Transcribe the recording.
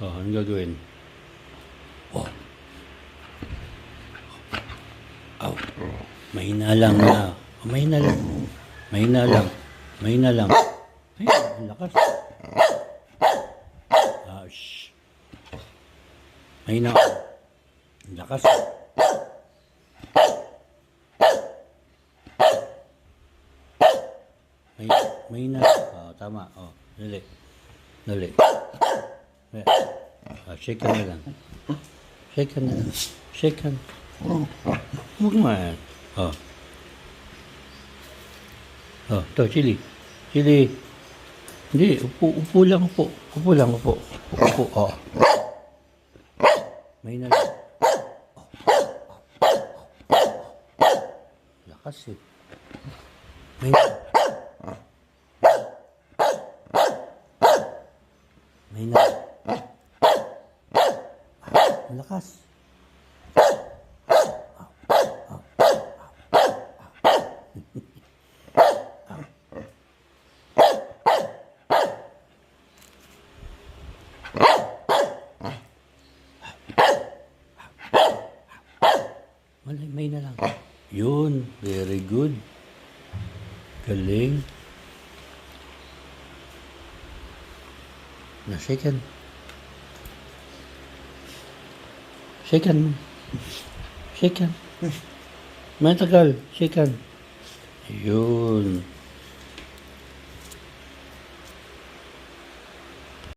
Oh, anong gagawin? Oh. Aw. Mahina lang na. Oh, mahina lang. Mahina lang. Mahina lang. Ay, ang lakas. Ah, shh. Mahina. Ang lakas. Mahina. Oh, tama. Oh, dali. Dali. Oh, shake ka na lang. Shake ka na lang. Shake ka na. Huwag man. Oh. Oh, to, chili. Chili. Hindi, upo lang, upo. Upo lang, upo. Upo, oh. Mahina lang. Lakas eh. Mahina. Mahina. Lakas. May na lang. Yun. Very good. Galing. Na-shaken. Shaken. Shaken. Matagal. Shaken. Yun.